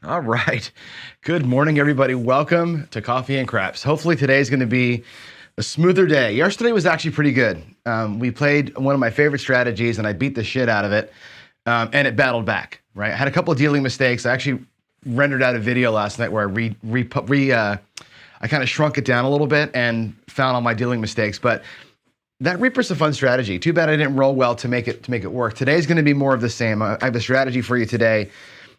All right. Good morning, everybody. Welcome to Coffee and Craps. Hopefully today is going to be a smoother day. Yesterday was actually pretty good. We played one of my favorite strategies and I beat the shit out of it. And it battled back, right? I had a couple of dealing mistakes. I actually rendered out a video last night where I I kind of shrunk it down a little bit and found all my dealing mistakes. But that Reaper's a fun strategy. Too bad I didn't roll well to make it work. Today's going to be more of the same. I have a strategy for you today.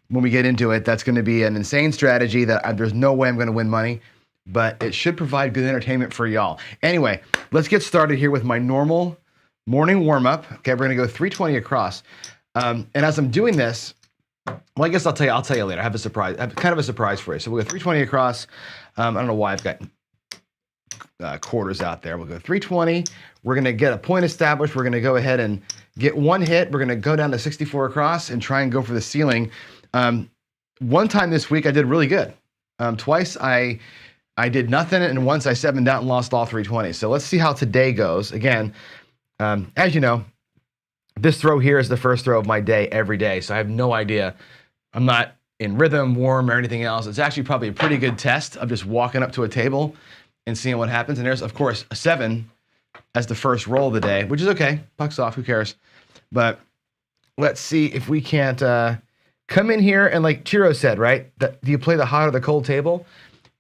When we get into it, that's going to be an insane strategy that there's no way I'm going to win money, but it should provide good entertainment for y'all. Anyway, let's get started here with my normal morning warm-up. Okay, we're going to go 320 across. And as I'm doing this, well, I guess I'll tell you later. I have a surprise. I have kind of a surprise for you. So we'll go 320 across. I don't know why I've got quarters out there. We'll go 320. We're going to get a point established. We're going to go ahead and get one hit. We're going to go down to 64 across and try and go for the ceiling. One time this week I did really good. Twice I did nothing, and once I 7'd out and lost all 320. So let's see how today goes. Again, as you know, this throw here is the first throw of my day every day, so I have no idea. I'm not in rhythm, warm, or anything else. It's actually probably a pretty good test of just walking up to a table and seeing what happens. And there's, of course, a 7 as the first roll of the day, which is okay. Puck's off, who cares? But let's see if we can't come in here and, like Chiro said, right? Do you play the hot or the cold table?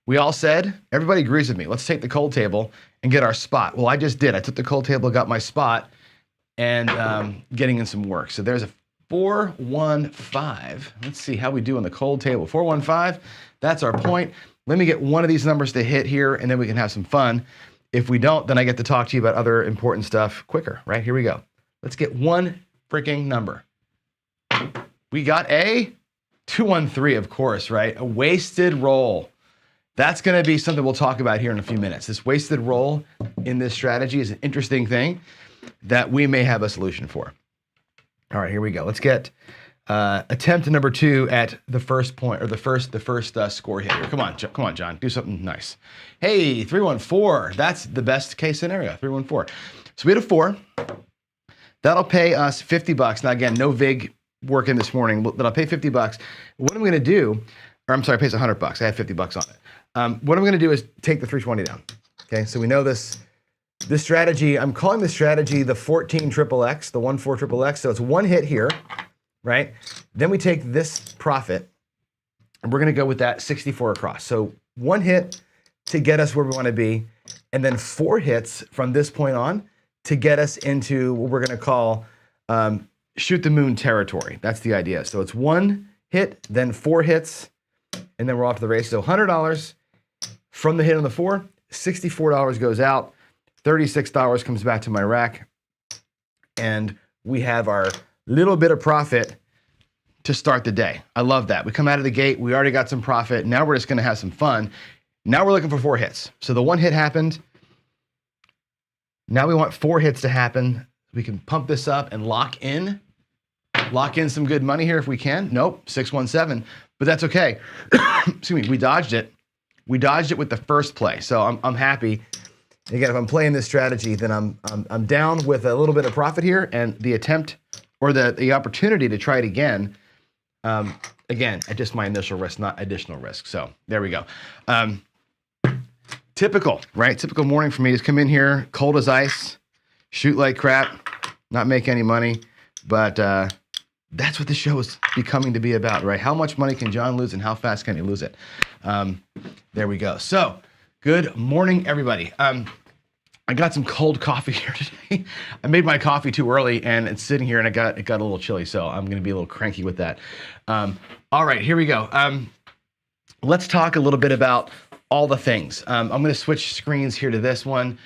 We all said, everybody agrees with me. Let's take the cold table and get our spot. Well, I just did. I took the cold table, got my spot, and getting in some work. So there's a 415. Let's see how we do on the cold table. 415, that's our point. Let me get one of these numbers to hit here, and then we can have some fun. If we don't, then I get to talk to you about other important stuff quicker, right? Here we go. Let's get one freaking number. We got a 213, of course, right? A wasted roll. That's going to be something we'll talk about here in a few minutes. This wasted roll in this strategy is an interesting thing that we may have a solution for. All right, here we go. Let's get attempt number 2 at the first point, or the first score hit here. Come on, John, do something nice. Hey, 314. That's the best case scenario. 314. So we had a 4. That'll pay us $50. Now again, no vig working this morning, but I'll pay $50. What I'm going to do, or I'm sorry, it pays $100. I have $50 on it. What I'm going to do is take the 320 down. Okay, so we know this strategy. I'm calling this strategy the 14 triple X, the 1-4 triple X. So it's one hit here, right? Then we take this profit, and we're going to go with that 64 across. So one hit to get us where we want to be, and then 4 hits from this point on to get us into what we're going to call shoot the moon territory. That's the idea. So it's one hit, then 4 hits, and then we're off to the race. So $100 from the hit on the 4, $64 goes out, $36 comes back to my rack, and we have our little bit of profit to start the day. I love that. We come out of the gate, we already got some profit. Now we're just going to have some fun. Now we're looking for 4 hits. So the one hit happened. Now we want 4 hits to happen. We can pump this up and lock in some good money here if we can. Nope, 617, but that's okay. Excuse me, we dodged it. We dodged it with the first play, so I'm happy. Again, if I'm playing this strategy, then I'm down with a little bit of profit here, and the attempt or the opportunity to try it again. Again, at just my initial risk, not additional risk. So there we go. Typical, right? Typical morning for me is come in here, cold as ice, shoot like crap, not make any money, but that's what the show is becoming to be about, right? How much money can John lose and how fast can he lose it? There we go. So good morning, everybody. I got some cold coffee here today. I made my coffee too early and it's sitting here and it got a little chilly, so I'm going to be a little cranky with that. All right, here we go. let's talk a little bit about all the things. I'm going to switch screens here to this one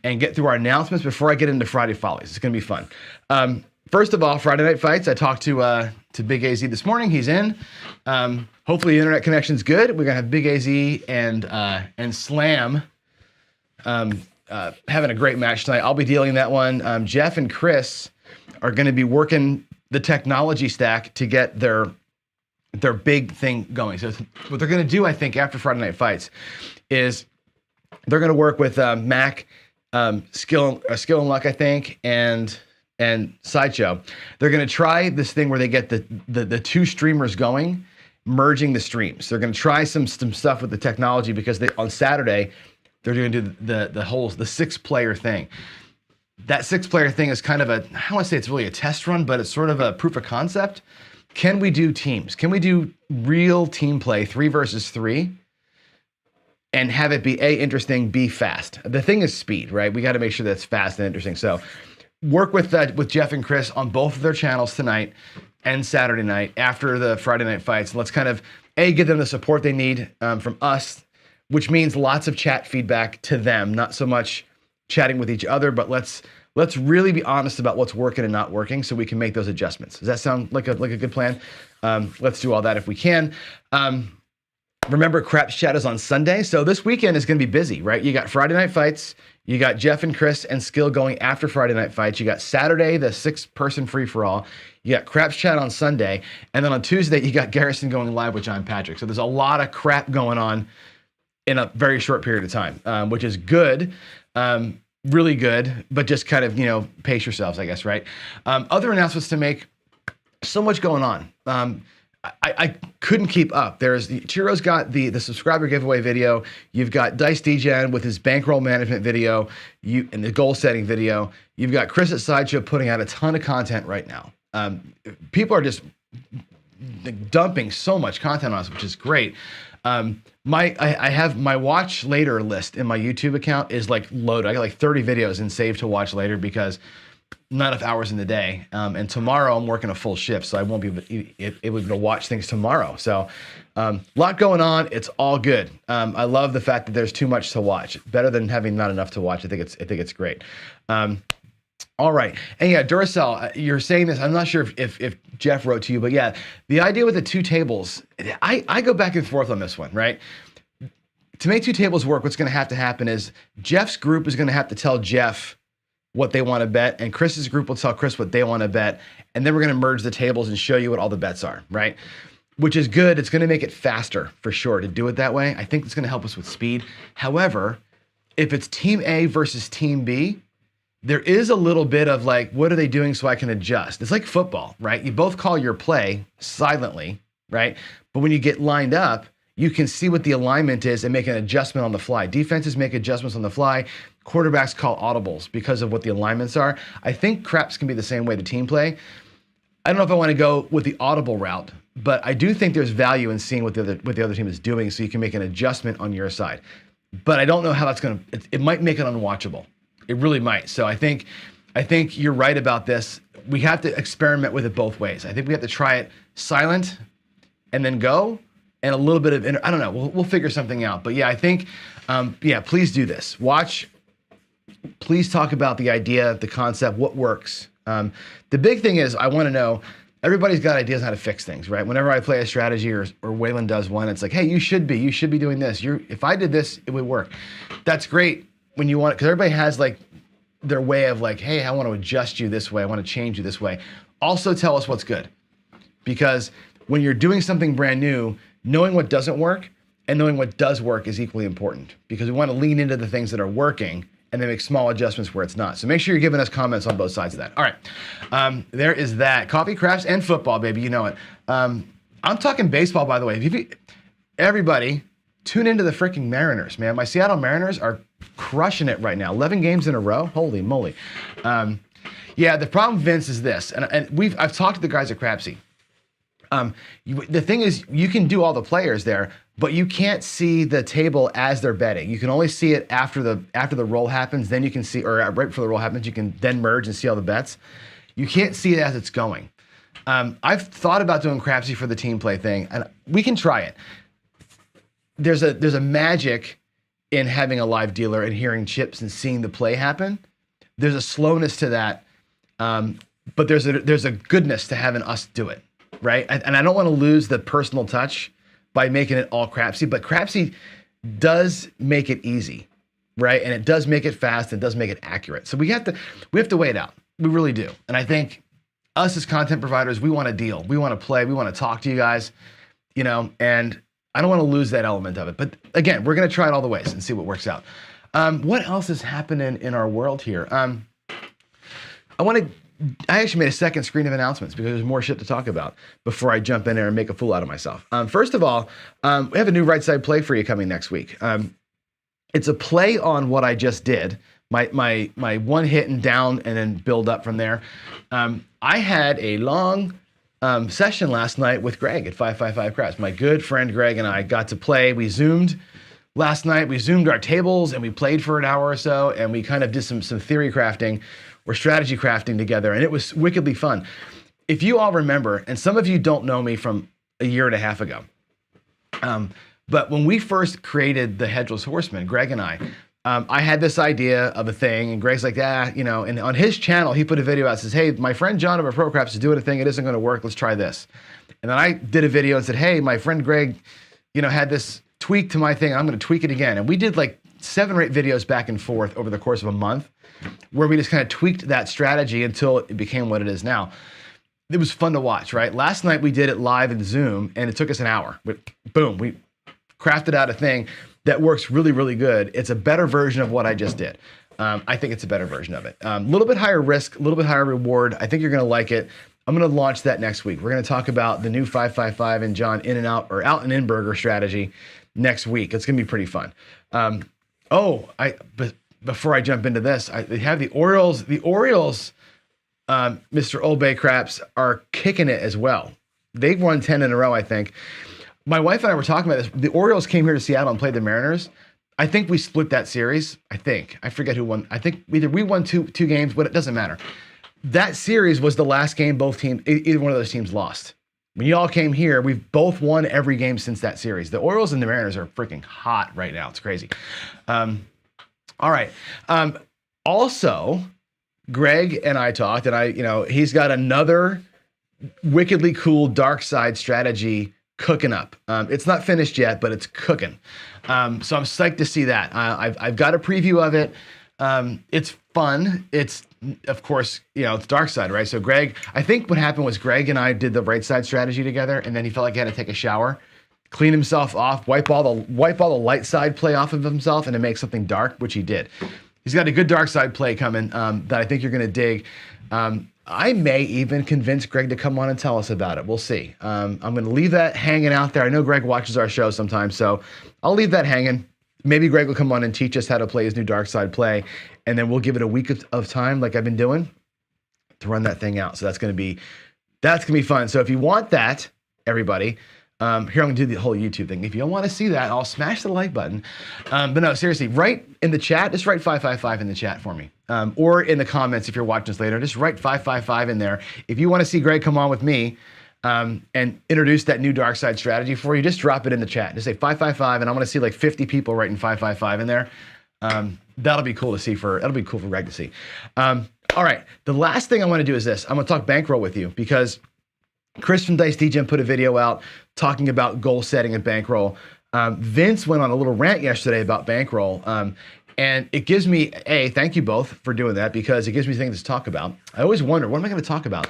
and get through our announcements before I get into Friday Follies. It's going to be fun. First of all, Friday Night Fights. I talked to Big AZ this morning. He's in. Hopefully the internet connection's good. We're going to have Big AZ and Slam having a great match tonight. I'll be dealing that one. Jeff and Chris are going to be working the technology stack to get their big thing going. So what they're going to do, I think, after Friday Night Fights is they're going to work with Mac, Skill and Luck, I think, and Sideshow. They're going to try this thing where they get the two streamers going, merging the streams. They're going to try some stuff with the technology because on Saturday they're going to do the 6-player thing. That 6-player thing is kind of I don't want to say it's really a test run, but it's sort of a proof of concept. Can we do teams? Can we do real team play, 3 versus 3, and have it be A, interesting, B, fast? The thing is speed, right? We got to make sure that's fast and interesting. So work with Jeff and Chris on both of their channels tonight and Saturday night after the Friday Night Fights. Let's kind of, A, give them the support they need from us, which means lots of chat feedback to them, not so much chatting with each other, but let's really be honest about what's working and not working so we can make those adjustments. Does that sound like a good plan? Let's do all that if we can. Remember, Craps Chat is on Sunday. So this weekend is going to be busy, right? You got Friday Night Fights. You got Jeff and Chris and Skill going after Friday Night Fights. You got Saturday, the 6-person free-for-all. You got Craps Chat on Sunday. And then on Tuesday, you got Garrison going live with John Patrick. So there's a lot of crap going on in a very short period of time, which is good. Really good, but just kind of, pace yourselves, I guess, right? Other announcements to make, so much going on. I couldn't keep up. Chiro's got the subscriber giveaway video. You've got Dice DJN with his bankroll management video, and the goal setting video. You've got Chris at Sideshow putting out a ton of content right now. People are just dumping so much content on us, which is great. I have my watch later list in my YouTube account is like loaded. I got like 30 videos and saved to watch later because not enough hours in the day. And tomorrow I'm working a full shift, so I won't be able to watch things tomorrow. So a lot going on. It's all good. I love the fact that there's too much to watch. Better than having not enough to watch. I think it's great. All right. And yeah, Duracell, you're saying this. I'm not sure if Jeff wrote to you, but yeah, the idea with the 2 tables, I go back and forth on this one, right? To make 2 tables work, what's going to happen is Jeff's group is going to have to tell Jeff what they want to bet, and Chris's group will tell Chris what they want to bet, and then we're going to merge the tables and show you what all the bets are, right? Which is good. It's going to make it faster for sure to do it that way. I think it's going to help us with speed. However, if it's Team A versus Team B, there is a little bit of like, what are they doing so I can adjust? It's like football, right? You both call your play silently, right? But when you get lined up, you can see what the alignment is and make an adjustment on the fly. Defenses make adjustments on the fly. Quarterbacks call audibles because of what the alignments are. I think craps can be the same way to team play. I don't know if I want to go with the audible route, but I do think there's value in seeing what the other team is doing so you can make an adjustment on your side. But I don't know how that's going to, it might make it unwatchable. It really might. So I think you're right about this. We have to experiment with it both ways. I think we have to try it silent and then go, and a little bit of, I don't know, we'll figure something out. But yeah, I think, please do this. Watch, please talk about the idea, the concept, what works. The big thing is I want to know, everybody's got ideas on how to fix things, right? Whenever I play a strategy or Waylon does one, it's like, hey, you should be doing this. If I did this, it would work. That's great when you want it, because everybody has like their way of like, hey, I want to adjust you this way. I want to change you this way. Also tell us what's good. Because when you're doing something brand new, knowing what doesn't work and knowing what does work is equally important, because we want to lean into the things that are working and then make small adjustments where it's not. So make sure you're giving us comments on both sides of that. All right, there is that. Coffee, crafts, and football, baby, you know it. I'm talking baseball, by the way. Everybody, tune into the freaking Mariners, man. My Seattle Mariners are crushing it right now. 11 games in a row. Holy moly. Yeah, the problem, Vince, is this, and I've talked to the guys at Crapsy. The thing is, you can do all the players there, but you can't see the table as they're betting. You can only see it after the roll happens. Then you can see, or right before the roll happens, you can then merge and see all the bets. You can't see it as it's going. I've thought about doing Crapsy for the team play thing, and we can try it. there's a magic in having a live dealer and hearing chips and seeing the play happen. There's a slowness to that, but there's a goodness to having us do it, right? And I don't want to lose the personal touch by making it all Crapsy, but Crapsy does make it easy, right? And it does make it fast and it does make it accurate. So we have to weigh it out. We really do. And I think us as content providers, we want to deal, we want to play, we want to talk to you guys, and I don't want to lose that element of it. But again, we're going to try it all the ways and see what works out. What else is happening in our world here? I actually made a second screen of announcements because there's more shit to talk about before I jump in there and make a fool out of myself. First of all, we have a new right side play for you coming next week. It's a play on what I just did. My one hit and down and then build up from there. I had a long session last night with Greg at 555 Craps. My good friend Greg and I got to play. We Zoomed last night. We Zoomed our tables and we played for an hour or so, and we kind of did some theory crafting or strategy crafting together, and it was wickedly fun. If you all remember, and some of you don't know me from a year and a half ago, but when we first created the Hedgeless Horseman, Greg and I had this idea of a thing, and Greg's like, and on his channel, he put a video out, says, hey, my friend John over Pro Craps is doing a thing, it isn't gonna work, let's try this. And then I did a video and said, hey, my friend Greg, had this tweak to my thing, I'm gonna tweak it again. And we did like 7 or 8 videos back and forth over the course of a month, where we just kind of tweaked that strategy until it became what it is now. It was fun to watch, right? Last night we did it live in Zoom, and it took us an hour. Boom, we crafted out a thing that works really, really good. It's a better version of what I just did. I think it's a better version of it. A little bit higher risk, a little bit higher reward. I think you're gonna like it. I'm gonna launch that next week. We're gonna talk about the new 555 and John in and out or out and in burger strategy next week. It's gonna be pretty fun. But before I jump into this, they have the Orioles. The Orioles, Mr. Old Bay Craps, are kicking it as well. They've won 10 in a row, I think. My wife and I were talking about this. The Orioles came here to Seattle and played the Mariners. I think we split that series. I forget who won. I think either we won two games, but it doesn't matter. That series was the last game either one of those teams lost. When you all came here, we've both won every game since that series. The Orioles and the Mariners are freaking hot right now. It's crazy. All right. Also, Greg and I talked, and he's got another wickedly cool dark side strategy cooking up. It's not finished yet, but it's cooking. So I'm psyched to see that. I've got a preview of it. It's fun. It's, of course, it's dark side, right? So Greg, I think what happened was Greg and I did the right side strategy together, and then he felt like he had to take a shower, clean himself off, wipe all the light side play off of himself, and to make something dark, which he did. He's got a good dark side play coming that I think you're going to dig. I may even convince Greg to come on and tell us about it. We'll see. I'm going to leave that hanging out there. I know Greg watches our show sometimes, so I'll leave that hanging. Maybe Greg will come on and teach us how to play his new dark side play, and then we'll give it a week of time, like I've been doing, to run that thing out. So that's going to be fun. So if you want that, everybody, here I'm going to do the whole YouTube thing. If you don't want to see that, I'll smash the like button. But no, seriously, write in the chat. Just write 555 in the chat for me. Or in the comments if you're watching this later. Just write 555 in there. If you want to see Greg come on with me and introduce that new dark side strategy for you, just drop it in the chat. Just say 555, and I want to see like 50 people writing 555 in there. That'll be cool to see that'll be cool for Greg to see. All right, the last thing I want to do is this. I'm going to talk bankroll with you because Chris from Dice DJ put a video out talking about goal setting and bankroll. Vince went on a little rant yesterday about bankroll. And it gives me, thank you both for doing that because it gives me things to talk about. I always wonder, what am I going to talk about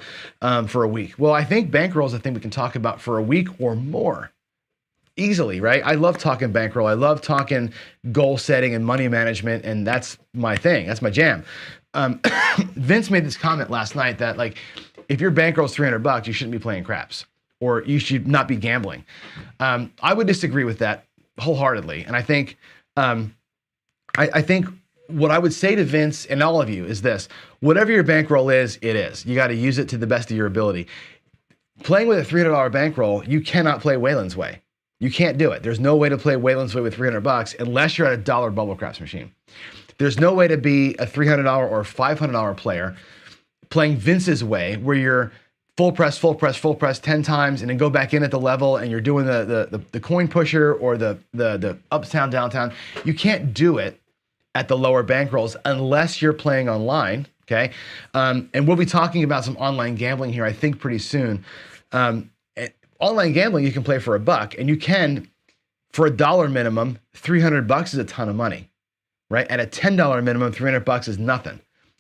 for a week? Well, I think bankroll is a thing we can talk about for a week or more easily, right? I love talking bankroll. I love talking goal setting and money management, and that's my thing. That's my jam. Vince made this comment last night that if your bankroll is $300, you shouldn't be playing craps, or you should not be gambling. I would disagree with that wholeheartedly, and I think what I would say to Vince and all of you is this: whatever your bankroll is, it is. You got to use it to the best of your ability. Playing with a $300 bankroll, you cannot play Wayland's Way. You can't do it. There's no way to play Wayland's Way with $300 unless you're at a dollar bubble craps machine. There's no way to be a $300 or $500 player playing Vince's Way where you're full press, full press, full press 10 times, and then go back in at the level, and you're doing the coin pusher or the uptown, downtown. You can't do it at the lower bankrolls unless you're playing online, okay? And we'll be talking about some online gambling here, I think, pretty soon. Online gambling, you can play for $1, and you can, for $1 minimum, $300 is a ton of money, right? At a $10 minimum, $300 is nothing.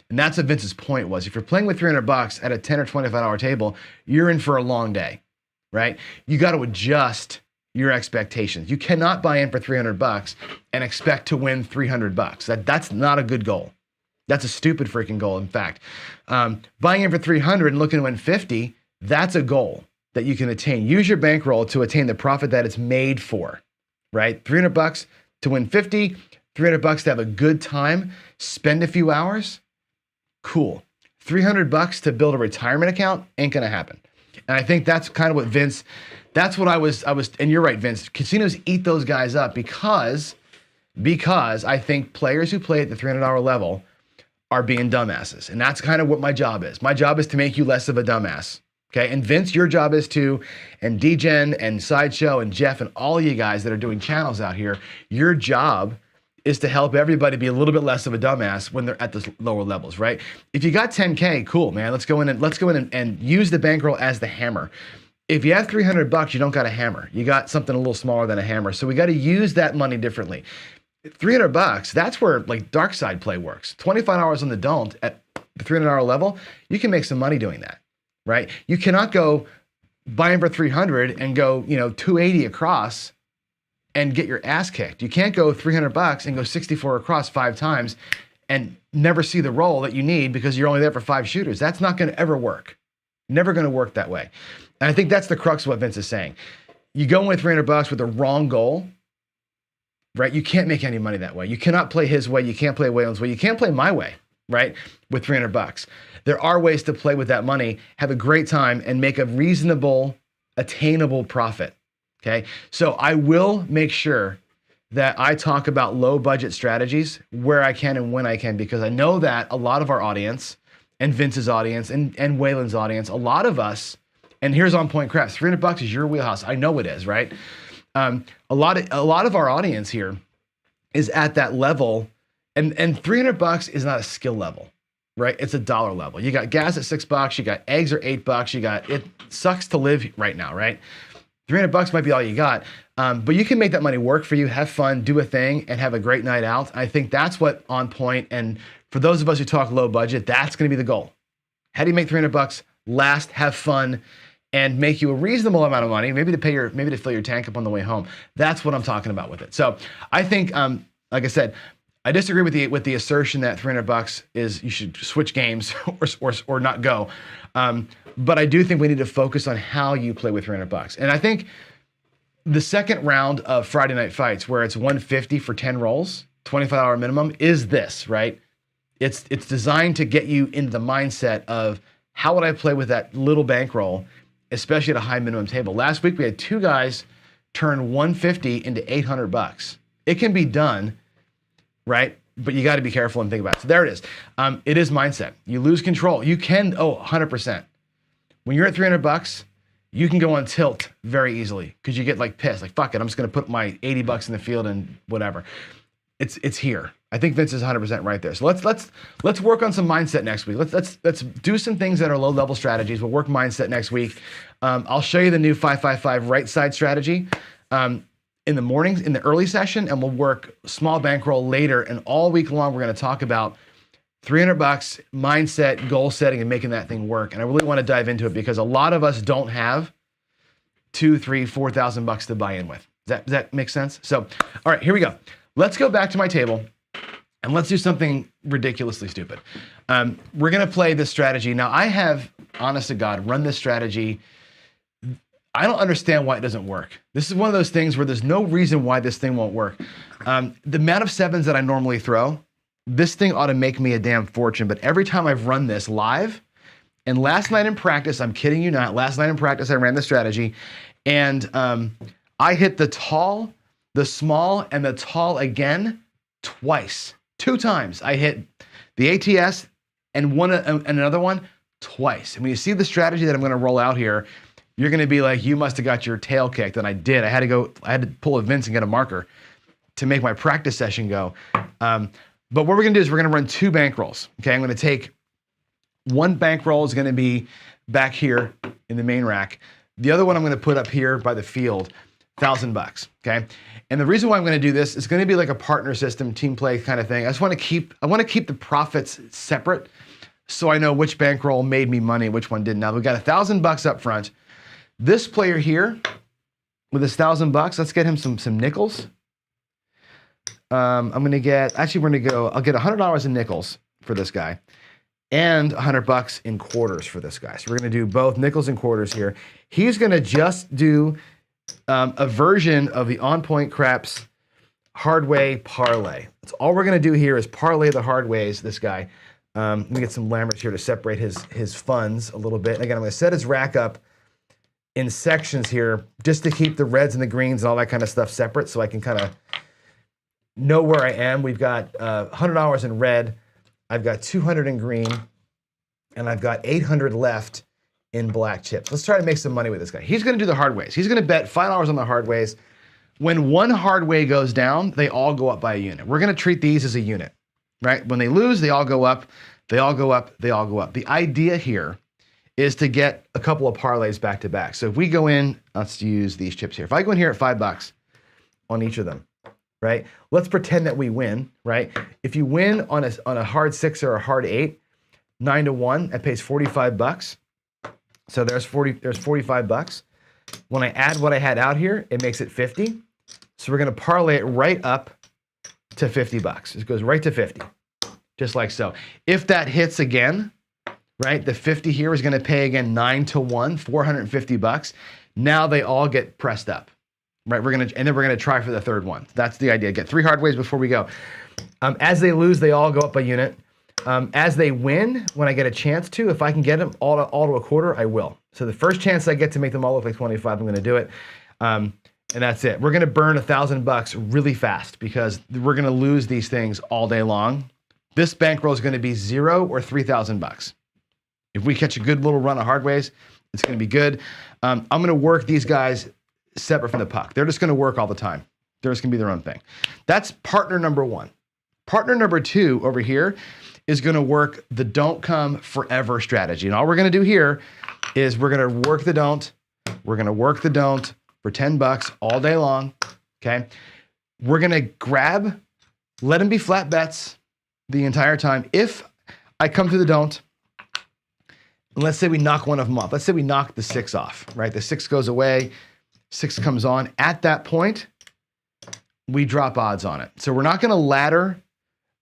And that's what Vince's point was. If you're playing with $300 at a $10 or $25 table, you're in for a long day, right? You got to adjust your expectations. You cannot buy in for $300 and expect to win $300. That's not a good goal. That's a stupid freaking goal, in fact. Buying in for $300 and looking to win $50, that's a goal that you can attain. Use your bankroll to attain the profit that it's made for, right? $300 to win $50, $300 to have a good time, spend a few hours. Cool. $300 to build a retirement account ain't gonna happen. And I think that's kind of what Vince, that's what I was, and you're right, Vince, casinos eat those guys up because I think players who play at the $300 level are being dumbasses. And that's kind of what my job is. My job is to make you less of a dumbass. Okay. And Vince, your job is to, and DGen and Sideshow and Jeff and all you guys that are doing channels out here, your job is to help everybody be a little bit less of a dumbass when they're at the lower levels, right? If you got 10K, cool, man. Let's go in and use the bankroll as the hammer. If you have $300, you don't got a hammer. You got something a little smaller than a hammer. So we got to use that money differently. $300, that's where like dark side play works. $25 on the don't at the $300 level, you can make some money doing that, right? You cannot go buying for 300 and go, 280 across and get your ass kicked. You can't go $300 and go 64 across 5 times and never see the roll that you need because you're only there for 5 shooters. That's not going to ever work. Never going to work that way. And I think that's the crux of what Vince is saying. You go in with $300 with the wrong goal, right? You can't make any money that way. You cannot play his way. You can't play Waylon's way. You can't play my way, right? With $300. There are ways to play with that money, have a great time, and make a reasonable, attainable profit. Okay, so I will make sure that I talk about low budget strategies where I can and when I can, because I know that a lot of our audience and Vince's audience and Waylon's audience, a lot of us, and here's On Point Craps, $300 is your wheelhouse. I know it is, right? A lot of our audience here is at that level, and $300 is not a skill level, right? It's a dollar level. You got gas at $6, you got eggs are $8, it sucks to live right now, right? $300 might be all you got, but you can make that money work for you, have fun, do a thing, and have a great night out. I think that's what On Point, and for those of us who talk low budget, that's going to be the goal. How do you make $300 last, have fun, and make you a reasonable amount of money, maybe to fill your tank up on the way home? That's what I'm talking about with it. So I think, like I said, I disagree with the assertion that $300 is you should switch games or not go. But I do think we need to focus on how you play with $300. And I think the second round of Friday Night Fights, where it's $150 for 10 rolls, $25 minimum, is this, right? It's designed to get you into the mindset of how would I play with that little bankroll, especially at a high minimum table. Last week we had 2 guys turn $150 into $800. It can be done, right? But you got to be careful and think about it. So there it is. It is mindset. You lose control. You can, 100%. When you're at $300, you can go on tilt very easily because you get like pissed, like fuck it, I'm just gonna put my $80 in the field and whatever. It's here. I think Vince is 100% right there. So let's work on some mindset next week. Let's do some things that are low level strategies. We'll work mindset next week. I'll show you the new 5-5-5 right side strategy in the mornings in the early session, and we'll work small bankroll later. And all week long we're gonna talk about $300, mindset, goal setting, and making that thing work. And I really want to dive into it because a lot of us don't have $2,000, $3,000, $4,000 to buy in with. Does that make sense? So, all right, here we go. Let's go back to my table and let's do something ridiculously stupid. We're going to play this strategy. Now, I have, honest to God, run this strategy. I don't understand why it doesn't work. This is one of those things where there's no reason why this thing won't work. The amount of 7s that I normally throw, this thing ought to make me a damn fortune, but every time I've run this live, and last night in practice, I'm kidding you not, last night in practice I ran the strategy, and I hit the tall, the small, and the tall again twice. 2 times I hit the ATS and another one twice. And when you see the strategy that I'm going to roll out here, you're going to be like, you must have got your tail kicked. And I did. I had to pull a Vince and get a marker to make my practice session go. But what we're going to do is we're going to run 2 bankrolls. Okay. I'm going to take one bankroll is going to be back here in the main rack. The other one I'm going to put up here by the field, $1,000. Okay. And the reason why I'm going to do this is going to be like a partner system, team play kind of thing. I want to keep the profits separate so I know which bankroll made me money, which one didn't. Now we got $1,000 up front. This player here with his $1,000, let's get him some nickels. I'm going to get, actually we're going to go, I'll get $100 in nickels for this guy and $100 in quarters for this guy. So we're going to do both nickels and quarters here. He's going to just do a version of the On Point Craps hardway parlay. That's all we're going to do here is parlay the hardways, this guy. Let me get some lammers here to separate his funds a little bit. And again, I'm going to set his rack up in sections here just to keep the reds and the greens and all that kind of stuff separate so I can kind of know where I am. We've got $100 in red. I've got 200 in green, and I've got 800 left in black chips. Let's try to make some money with this guy. He's going to do the hardways. He's going to bet $5 on the hardways. When one hardway goes down, they all go up by a unit. We're going to treat these as a unit, right? When they lose, they all go up. They all go up. They all go up. The idea here is to get a couple of parlays back to back. So if we go in, let's use these chips here. If I go in here at $5 on each of them, right? Let's pretend that we win, right? If you win on a hard 6 or a hard 8, 9-1, that pays $45. So there's $45. When I add what I had out here, it makes it 50. So we're going to parlay it right up to $50. It goes right to 50, just like so. If that hits again, right, the 50 here is going to pay again 9-1, $450. Now they all get pressed up. Right, and then we're gonna try for the third one. That's the idea. Get 3 hardways before we go. As they lose, they all go up a unit. As they win, when I get a chance to, if I can get them all to a quarter, I will. So the first chance I get to make them all look like 25, I'm gonna do it. And that's it. We're gonna burn $1,000 really fast because we're gonna lose these things all day long. This bankroll is gonna be $0 or $3,000. If we catch a good little run of hardways, it's gonna be good. I'm gonna work these guys separate from the puck. They're just going to work all the time. They're just going to be their own thing. That's partner number 1. Partner number 2 over here is going to work the don't come forever strategy. And all we're going to do here is we're going to work the don't. We're going to work the don't for $10 all day long. Okay. We're going to let them be flat bets the entire time. If I come to the don't, and let's say we knock one of them off. Let's say we knock the 6 off, right? The 6 goes away. 6 comes on. At that point, we drop odds on it. So we're not going to ladder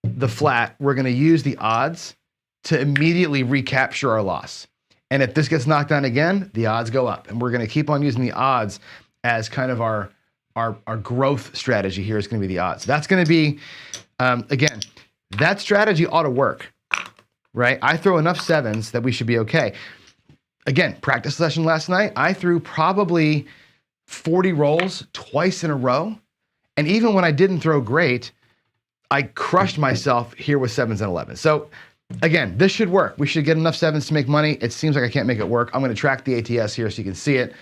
the flat. We're going to use the odds to immediately recapture our loss. And if this gets knocked down again, the odds go up. And we're going to keep on using the odds as kind of our growth strategy here is going to be the odds. That's going to be, again, that strategy ought to work, right? I throw enough 7s that we should be okay. Again, practice session last night, I threw probably 40 rolls twice in a row. And even when I didn't throw great, I crushed myself here with 7s and 11s. So again, this should work. We should get enough 7s to make money. It seems like I can't make it work. I'm going to track the ATS here so you can see it.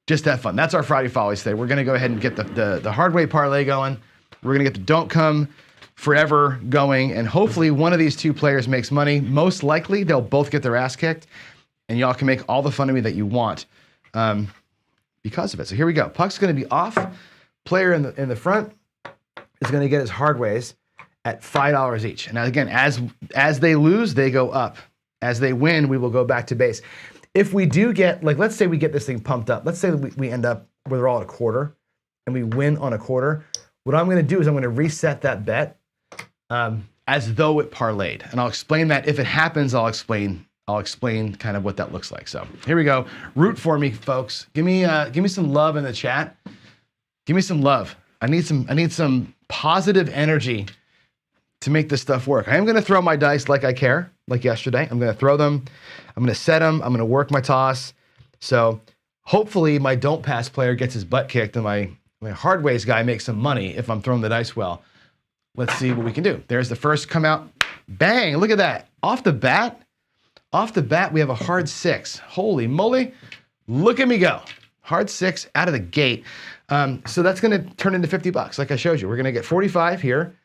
Just have fun. That's our Friday Follies today. We're going to go ahead and get the hardway parlay going. We're going to get the don't come forever going. And hopefully one of these 2 players makes money. Most likely they'll both get their ass kicked. And y'all can make all the fun of me that you want. Because of it. So here we go. Puck's going to be off. Player in the front is going to get his hardways at $5 each. And now again, as they lose, they go up. As they win, we will go back to base. If we do get, like, let's say we get this thing pumped up. Let's say we end up where they're all at a quarter and we win on a quarter. What I'm going to do is I'm going to reset that bet as though it parlayed. And I'll explain that. If it happens, I'll explain kind of what that looks like. So here we go. Root for me, folks. Give me some love in the chat. Give me some love. I need some positive energy to make this stuff work. I am going to throw my dice like I care, like yesterday. I'm going to throw them. I'm going to set them. I'm going to work my toss. So hopefully my don't pass player gets his butt kicked and my hardways guy makes some money if I'm throwing the dice well. Let's see what we can do. There's the first come out. Bang, look at that. Off the bat, Off the bat, we have a hard 6. Holy moly, look at me go. Hard 6 out of the gate. So that's gonna turn into 50 bucks, like I showed you. We're gonna get 45 here.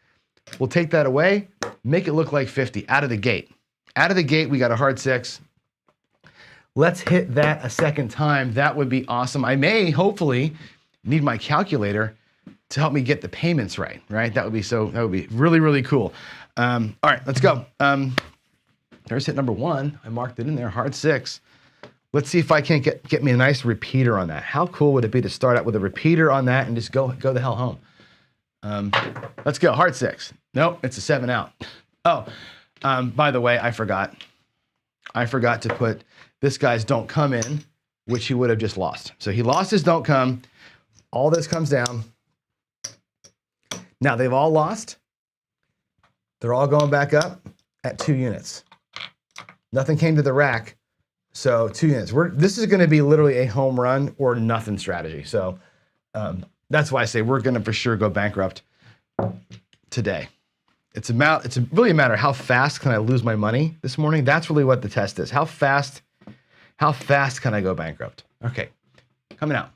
We'll take that away, make it look like 50 out of the gate. Out of the gate, we got a hard 6. Let's hit that a second time. That would be awesome. I may, hopefully, need my calculator to help me get the payments right? That would be really, really cool. All right, let's go. There's hit number 1. I marked it in there, hard 6. Let's see if I can't get me a nice repeater on that. How cool would it be to start out with a repeater on that and just go the hell home? Let's go, hard 6. Nope, it's a 7 out. Oh, by the way, I forgot to put this guy's don't come in, which he would have just lost. So he lost his don't come. All this comes down. Now they've all lost. They're all going back up at 2 units. Nothing came to the rack, so 2 units. This is going to be literally a home run or nothing strategy. So that's why I say we're going to for sure go bankrupt today. It's really a matter of how fast can I lose my money this morning. That's really what the test is. How fast can I go bankrupt? Okay, coming out.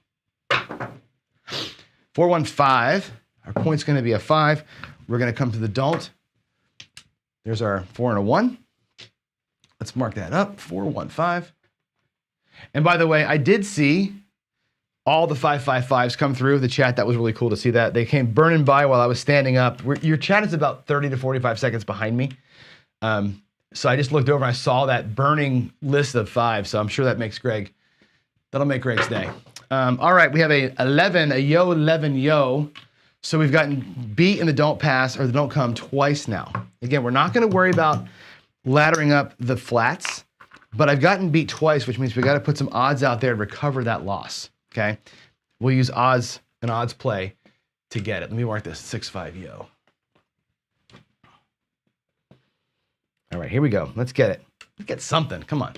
415. Our point's going to be a 5. We're going to come to the don't. There's our 4 and a 1. Let's mark that up, 415. And by the way, I did see all the 555s come through the chat. That was really cool to see that. They came burning by while I was standing up. Your chat is about 30 to 45 seconds behind me. So I just looked over and I saw that burning list of 5. So I'm sure that'll make Greg's day. All right, we have a 11, a yo 11 yo. So we've gotten beat in the don't pass or the don't come twice now. Again, we're not going to worry about laddering up the flats, but I've gotten beat twice, which means we got to put some odds out there to recover that loss. Okay, we'll use odds and odds play to get it. Let me mark this 6-5 yo. All right, here we go. Let's get it. Let's get something. Come on.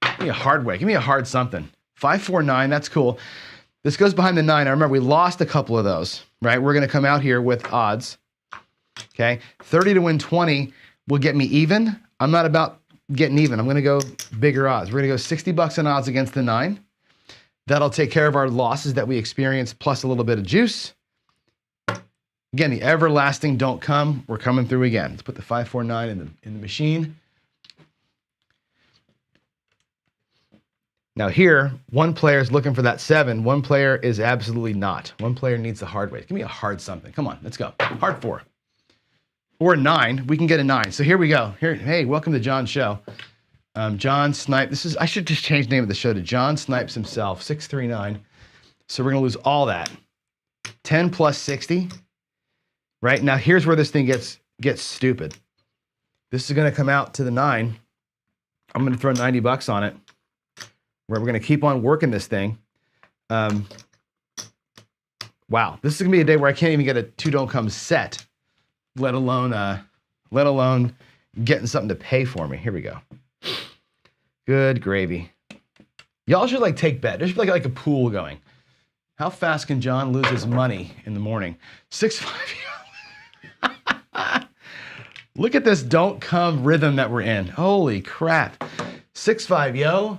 Give me a hard way. Give me a hard something. 5-4-9. That's cool. This goes behind the 9. I remember we lost a couple of those, right? We're going to come out here with odds. Okay, 30 to win 20 will get me even. I'm not about getting even. I'm going to go bigger odds. We're going to go 60 bucks on odds against the 9. That'll take care of our losses that we experienced, plus a little bit of juice. Again, the everlasting don't come. We're coming through again. Let's put the 5-4-9 in the machine. Now here, one player is looking for that 7. One player is absolutely not. One player needs the hard way. Give me a hard something. Come on, let's go. Hard 4. Or 9. We can get a 9. So here we go. Here, hey, welcome to John's show. John Snipe. I should just change the name of the show to John Snipes himself. 639. So we're gonna lose all that. 10 plus 60. Right now, here's where this thing gets stupid. This is gonna come out to the 9. I'm gonna throw 90 bucks on it. Where we're gonna keep on working this thing. Wow, this is gonna be a day where I can't even get a 2 don't come set, let alone getting something to pay for me. Here we go. Good gravy. Y'all should like take bet. There should be like a pool going. How fast can John lose his money in the morning? 6-5. Look at this don't come rhythm that we're in. Holy crap. 6-5 yo.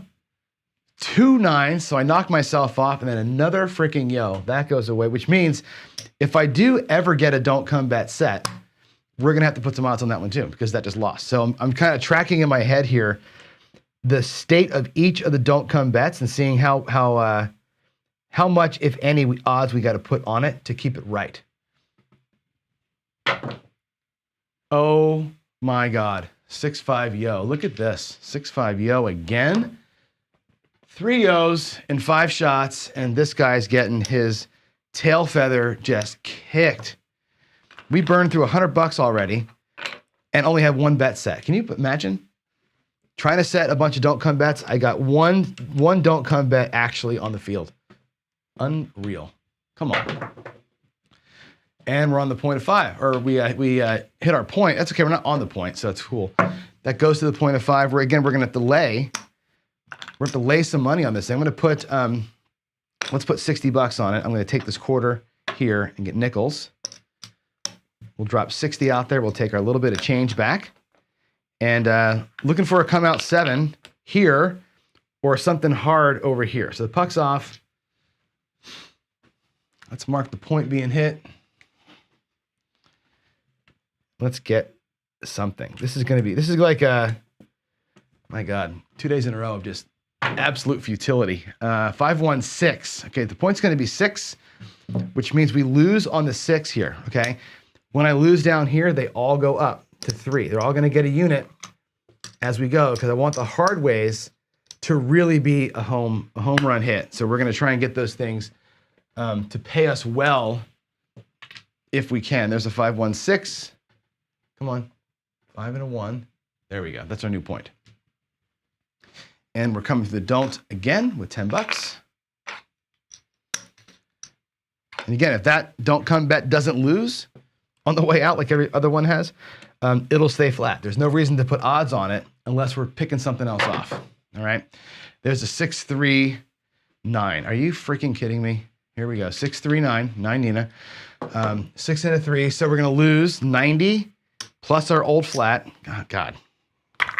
2 9s, so I knock myself off, and then another freaking yo. That goes away, which means if I do ever get a don't come bet set, we're gonna have to put some odds on that one too, because that just lost. So I'm kind of tracking in my head here the state of each of the don't come bets and seeing how much, if any, odds we got to put on it to keep it right. Oh my God, 6-5 yo. Look at this, 6-5 yo again. 3 yos in 5 shots, and this guy's getting his tail feather just kicked. We burned through 100 bucks already and only have 1 bet set. Can you imagine? Trying to set a bunch of don't come bets. I got one don't come bet actually on the field. Unreal. Come on. And we're on the point of 5, or we hit our point. That's okay. We're not on the point, so that's cool. That goes to the point of 5. We're going to have to lay. We're going to lay some money on this thing. I'm going to put, let's put 60 bucks on it. I'm going to take this quarter here and get nickels. We'll drop 60 out there. We'll take our little bit of change back. and looking for a come out 7 here or something hard over here. So the puck's off. Let's mark the point being hit. Let's get something. This is like my God, 2 days in a row of just absolute futility. 5-1-6. Okay, the point's going to be 6, which means we lose on the 6 here. Okay, when I lose down here, they all go up to 3. They're all going to get a unit as we go because I want the hardways to really be a home run hit. So we're going to try and get those things to pay us well if we can. There's a 5-1-6. Come on, 5 and a 1. There we go. That's our new point. And we're coming to the don't again with $10. And again, if that don't come bet doesn't lose on the way out like every other one has, it'll stay flat. There's no reason to put odds on it unless we're picking something else off. All right. There's a 6-3-9. Are you freaking kidding me? Here we go. 6-3-9. 9 Nina. 6 and a 3. So we're going to lose 90 plus our old flat. Oh, God.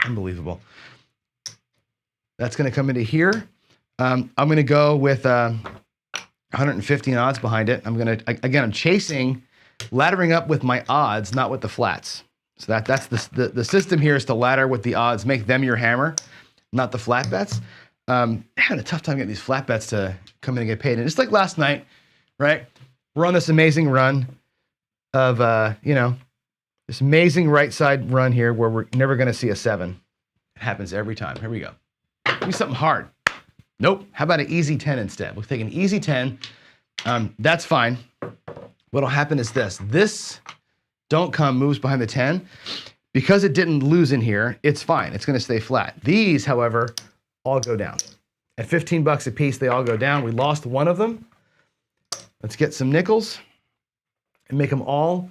Unbelievable. That's going to come into here. I'm going to go with 115 odds behind it. I'm chasing, laddering up with my odds, not with the flats. So that's the system here is to ladder with the odds, make them your hammer, not the flat bets. I had a tough time getting these flat bets to come in and get paid. And just like last night, right? We're on this amazing run of, this amazing right side run here where we're never going to see a 7. It happens every time. Here we go. Give me something hard. Nope. How about an easy 10 instead? We'll take an easy 10. That's fine. What'll happen is this don't come moves behind the 10. Because it didn't lose in here, it's fine. It's going to stay flat. These, however, all go down. At $15 a piece, they all go down. We lost one of them. Let's get some nickels and make them all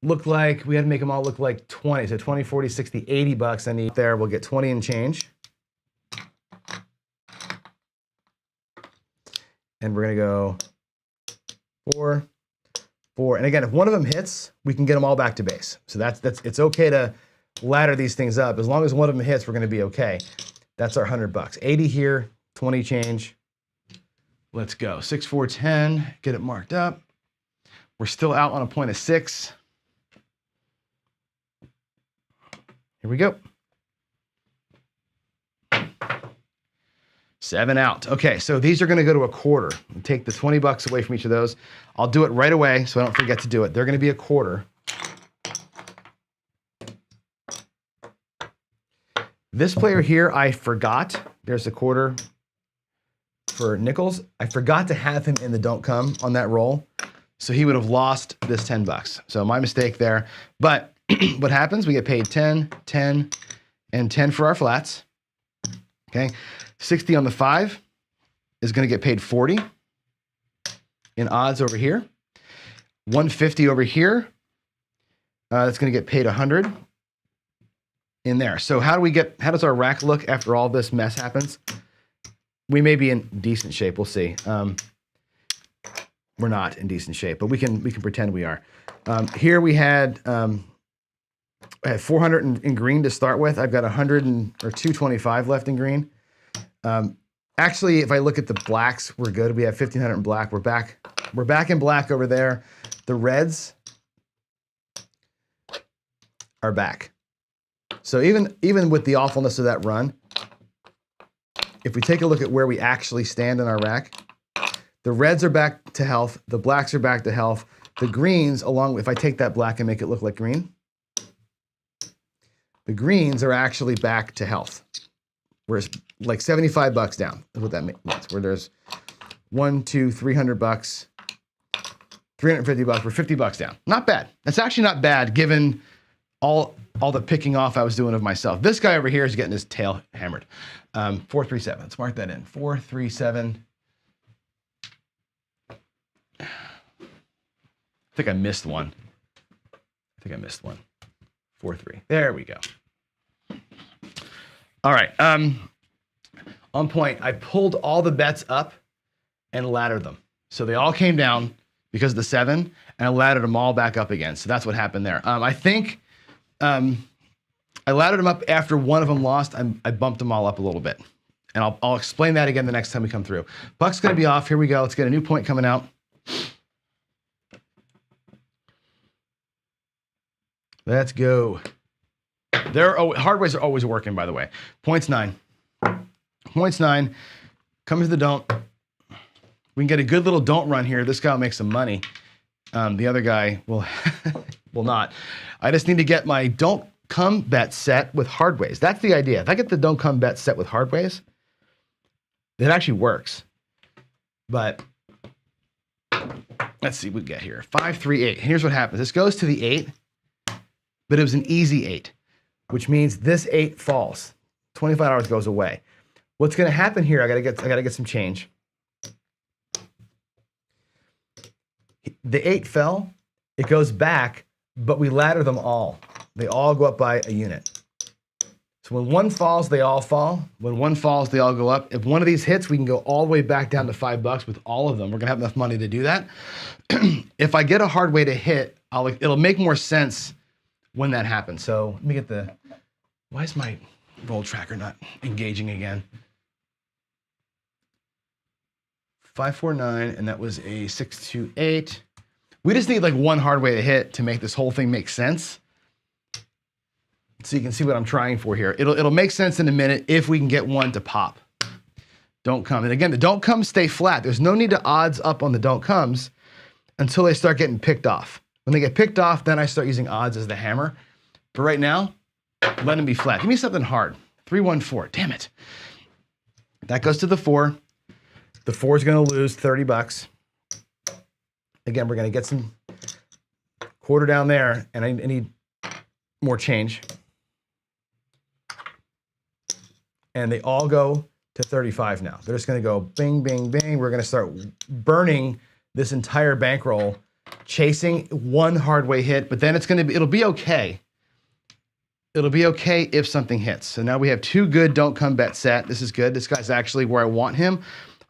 look like, we had to make them all look like 20. So 20, 40, 60, $80 I need there. We'll get 20 and change. And we're going to go 4, 4. And again, if one of them hits, we can get them all back to base. So it's okay to ladder these things up. As long as one of them hits, we're going to be okay. That's our $100. 80 here, 20 change. Let's go. 6, 4, 10. Get it marked up. We're still out on a point of 6. Here we go. 7 out. Okay, so these are going to go to a quarter. We'll take the $20 away from each of those. I'll do it right away so I don't forget to do it. They're going to be a quarter. This player here, I forgot. There's a quarter for nickels. I forgot to have him in the don't come on that roll. So he would have lost this $10. So my mistake there. But what happens? We get paid 10, 10, and 10 for our flats. Okay. 60 on the 5 is going to get paid 40 in odds over here. 150 over here. That's going to get paid 100 in there. So how does our rack look after all this mess happens? We may be in decent shape. We'll see. We're not in decent shape, but we can pretend we are. Here I had 400 in green to start with. I've got 225 left in green. Actually, if I look at the blacks, we're good. We have 1,500 in black. We're back in black over there. The reds are back. So even with the awfulness of that run, if we take a look at where we actually stand in our rack, the reds are back to health. The blacks are back to health. The greens, if I take that black and make it look like green, the greens are actually back to health. We're like $75 down is what that means. Where there's $100, $200, $300, $350. We're $50 down. Not bad. That's actually not bad given all the picking off I was doing of myself. This guy over here is getting his tail hammered. 437. Let's mark that in. 437. I think I missed one. 4-3. There we go. All right. On point, I pulled all the bets up and laddered them. So they all came down because of the 7, and I laddered them all back up again. So that's what happened there. I think I laddered them up after one of them lost. I bumped them all up a little bit. And I'll explain that again the next time we come through. Puck's going to be off. Here we go. Let's get a new point coming out. Let's go. Hardways are always working, by the way. Points 9. Points 9. Come to the don't. We can get a good little don't run here. This guy will make some money. The other guy will not. I just need to get my don't come bet set with hardways. That's the idea. If I get the don't come bet set with hardways, it actually works. But let's see what we get here. 5, 3, 8. Here's what happens. This goes to the 8, but it was an easy 8, which means this 8 falls. $25 goes away. What's going to happen here? I gotta get some change. The 8 fell. It goes back, but we ladder them all. They all go up by a unit. So when one falls, they all fall. When one falls, they all go up. If one of these hits, we can go all the way back down to $5 with all of them. We're gonna have enough money to do that. If I get a hard way to hit, it'll make more sense when that happens. So let me get why is my roll tracker not engaging again? 549, and that was a 628. We just need like one hard way to hit to make this whole thing make sense. So you can see what I'm trying for here. It'll make sense in a minute if we can get one to pop. Don't come. And again, the don't comes stay flat. There's no need to odds up on the don't comes until they start getting picked off. When they get picked off, then I start using odds as the hammer. But right now, let them be flat. Give me something hard. 314. Damn it. That goes to the 4. The 4 is going to lose $30. Again, we're going to get some quarter down there, and I need more change. And they all go to 35 now. They're just going to go bing, bing, bing. We're going to start burning this entire bankroll, chasing one hard way hit, but then it'll be okay. It'll be okay if something hits. So now we have 2 good don't come bet set. This is good. This guy's actually where I want him.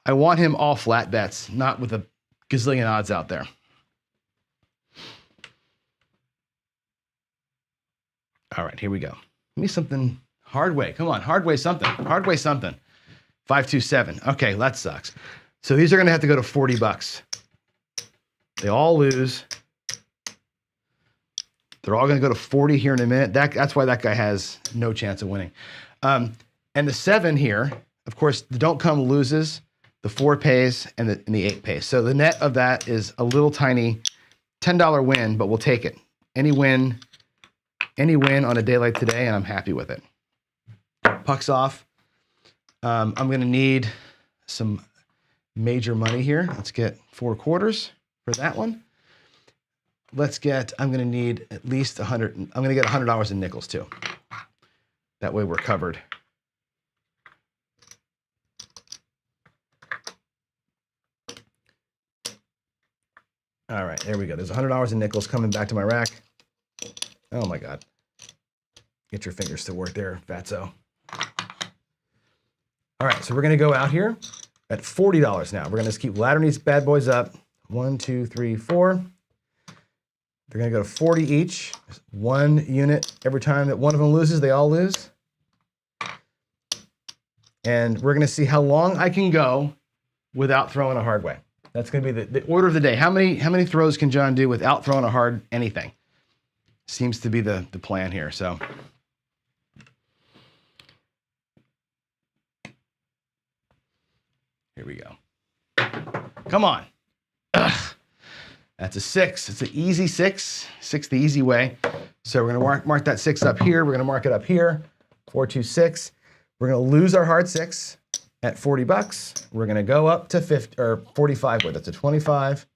I want him all flat bets, not with a gazillion odds out there. All right, here we go. Give me something hard way. Come on, hard way something. Hard way something. 527. Okay, that sucks. So these are going to have to go to $40. They all lose. They're all going to go to 40 here in a minute. That's why that guy has no chance of winning. And the 7 here, of course, the don't come loses. The 4 pays and the 8 pays. So the net of that is a little tiny $10 win, but we'll take it. Any win on a day like today, and I'm happy with it. Puck's off. I'm going to need some major money here. Let's get 4 quarters for that one. I'm going to need at least 100. I'm going to get $100 in nickels too. That way we're covered. All right, there we go. There's $100 in nickels coming back to my rack. Oh my God. Get your fingers to work there, fatso. All right, so we're gonna go out here at $40 now. We're gonna just keep laddering these bad boys up. 1, 2, 3, 4. They're gonna go to 40 each. Just 1 unit every time that one of them loses, they all lose. And we're gonna see how long I can go without throwing a hard way. That's going to be the order of the day. How many throws can John do without throwing a hard anything? Seems to be the plan here. So here we go. Come on. Ugh. That's a 6. It's an easy 6. 6 the easy way. So we're going to mark that 6 up here. We're going to mark it up here. 4, 2, 6. We're going to lose our hard 6. At $40, we're going to go up to 50 or 45. Wait, that's a 25,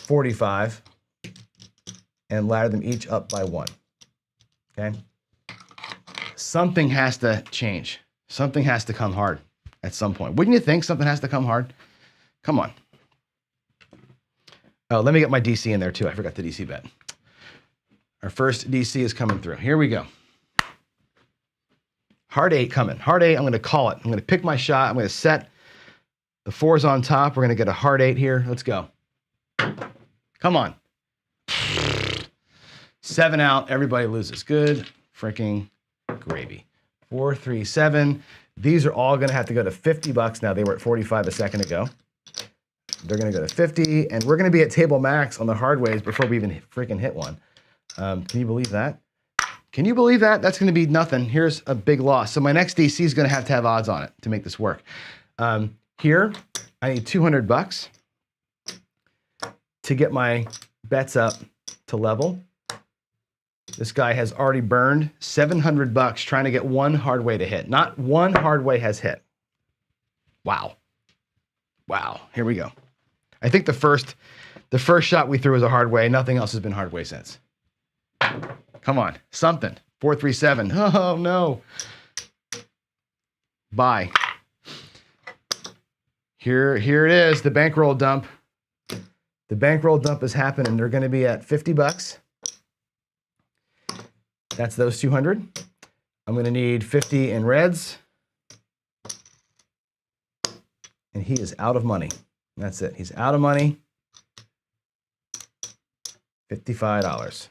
45, and ladder them each up by 1. Okay. Something has to change. Something has to come hard at some point. Wouldn't you think something has to come hard? Come on. Oh, let me get my DC in there too. I forgot the DC bet. Our first DC is coming through. Here we go. Hard 8 coming. Hard 8, I'm going to call it. I'm going to pick my shot. I'm going to set the 4s on top. We're going to get a hard 8 here. Let's go. Come on. 7 out. Everybody loses. Good freaking gravy. 437. These are all gonna have to go to 50 bucks now. They were at 45 a second ago. They're gonna go to 50, and we're gonna be at table max on the hardways before we even freaking hit one. Can you believe that? Can you believe that? That's gonna be nothing. Here's a big loss. So my next DC is gonna have odds on it to make this work. Here, I need 200 bucks to get my bets up to level. This guy has already burned 700 bucks trying to get one hardway to hit. Not one hardway has hit. Wow. Wow, here we go. I think the first shot we threw was a hardway. Nothing else has been hardway since. Come on, something. 437. Oh no. Buy. Here it is, the bankroll dump. The bankroll dump is happening. They're going to be at 50 bucks. That's those 200. I'm going to need 50 in reds. And he is out of money. That's it. He's out of money. $55.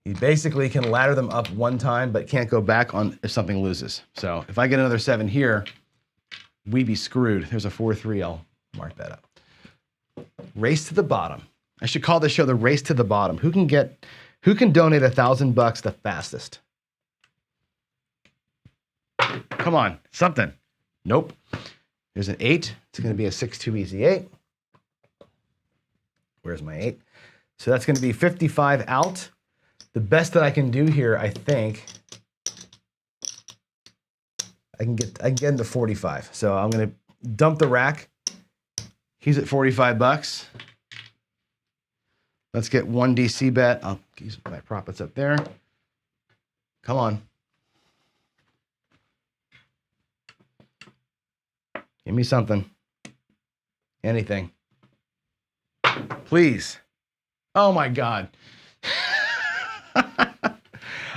He basically can ladder them up one time, but can't go back on if something loses. So if I get another 7 here, we be screwed. There's a 4-3. I'll mark that up. Race to the bottom. I should call this show the race to the bottom. Who can donate $1,000 the fastest? Come on, something. Nope. There's an 8. It's going to be a 6-2 easy 8. Where's my 8? So that's going to be 55 out. The best that I can do here, I think, I can get into 45. So I'm going to dump the rack. He's at 45 bucks. Let's get one DC bet. I'll use my profits up there. Come on. Give me something. Anything. Please. Oh my God.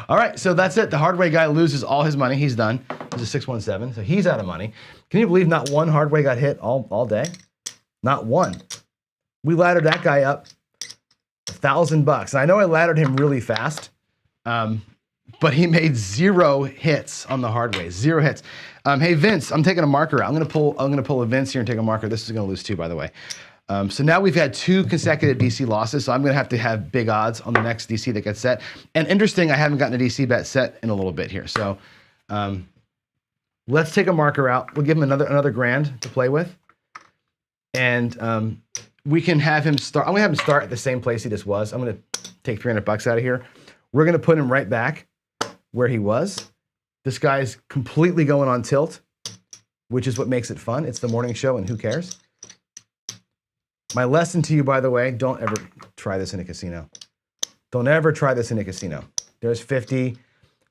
All right, so that's it. The hardway guy loses all his money. He's done. He's a 617, so he's out of money. Can you believe not one hardway got hit all day? Not one. We laddered that guy up $1,000. And I know I laddered him really fast, but he made 0 hits on the hardway. 0 hits. Hey Vince, I'm taking a marker out. I'm gonna pull a Vince here and take a marker. This is gonna lose 2, by the way. So now we've had 2 consecutive DC losses, so I'm gonna have to have big odds on the next DC that gets set. And interesting, I haven't gotten a DC bet set in a little bit here. So let's take a marker out. We'll give him another grand to play with. And we can have him start. I'm gonna have him start at the same place he just was. I'm gonna take 300 bucks out of here. We're gonna put him right back where he was. This guy's completely going on tilt, which is what makes it fun. It's the morning show, and who cares? My lesson to you, by the way, don't ever try this in a casino. Don't ever try this in a casino. There's 50.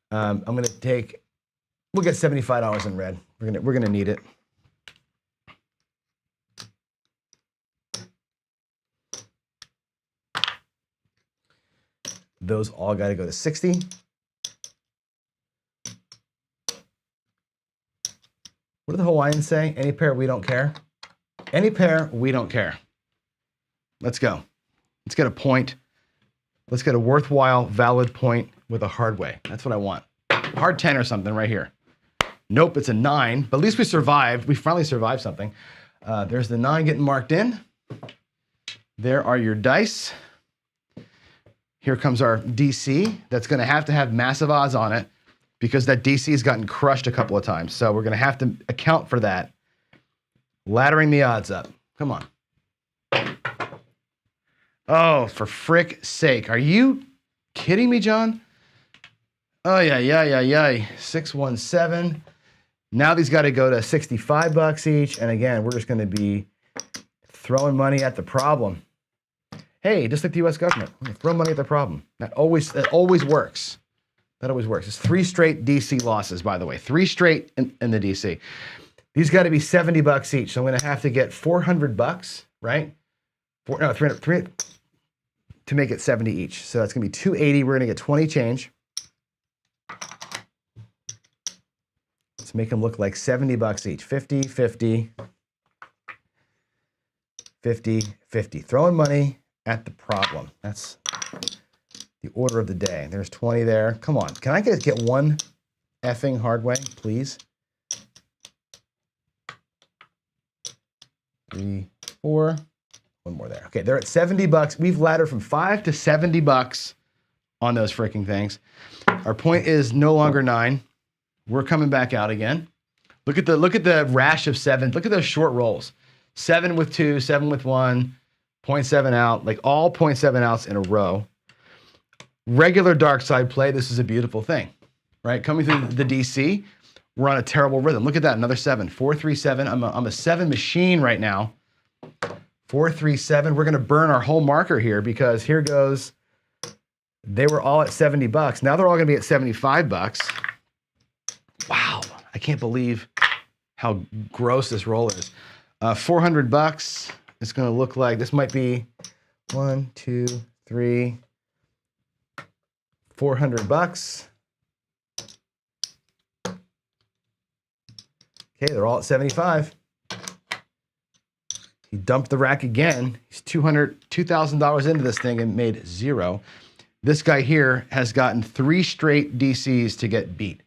I'm gonna take. We'll get $75 in red. We're gonna need it. Those all got to go to 60. What do the Hawaiians say? Any pair, we don't care. Any pair, we don't care. Let's go. Let's get a point. Let's get a worthwhile, valid point with a hard way. That's what I want. Hard 10 or something right here. Nope, it's a 9, but at least we survived. We finally survived something. There's the 9 getting marked in. There are your dice. Here comes our DC. That's going to have massive odds on it because that DC has gotten crushed a couple of times. So we're going to have to account for that. Laddering the odds up. Come on. Oh, for frick's sake. Are you kidding me, John? Oh, yeah. 617. Now these got to go to 65 bucks each. And again, we're just going to be throwing money at the problem. Hey, just like the U.S. government, throw money at the problem. That always works. That always works. It's 3 straight DC losses, by the way. 3 straight in the DC. These got to be 70 bucks each. So I'm going to have to get 400 bucks, right? 300 to make it 70 each. So that's going to be 280. We're going to get 20 change. Let's make them look like 70 bucks each. 50, 50, 50, 50. Throwing money at the problem. That's the order of the day. There's 20 there. Come on. Can I get one effing hardway, please? 3, 4. One more there. Okay, they're at $70. We've laddered from $5 to $70 on those freaking things. Our point is no longer 9. We're coming back out again. Look at the rash of 7. Look at those short rolls. 7 with 2, 7 with 1, 0.7 out, like all 0.7 outs in a row. Regular dark side play, this is a beautiful thing, right? Coming through the DC, we're on a terrible rhythm. Look at that, another 7, 4, 3, 7. I'm a 7 machine right now. 4, 3, 7. We're gonna burn our whole marker here because here goes, they were all at $70. Now they're all gonna be at $75. Wow, I can't believe how gross this roll is. $400. It's gonna look like, this might be 1, 2, 3, $400. Okay, they're all at 75. He dumped the rack again. He's $2,000 into this thing and made 0. This guy here has gotten 3 straight DCs to get beat.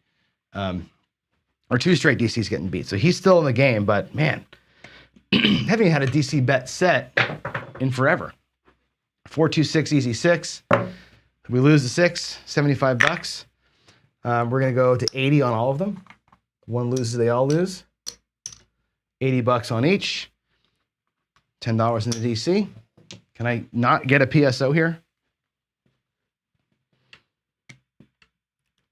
Or 2 straight DCs getting beat. So he's still in the game, but man, haven't had a DC bet set in forever. 4, 2, 6, easy 6. We lose the 6, $75. We're gonna go to 80 on all of them. One loses, they all lose. $80 on each. $10 in the DC. Can I not get a PSO here?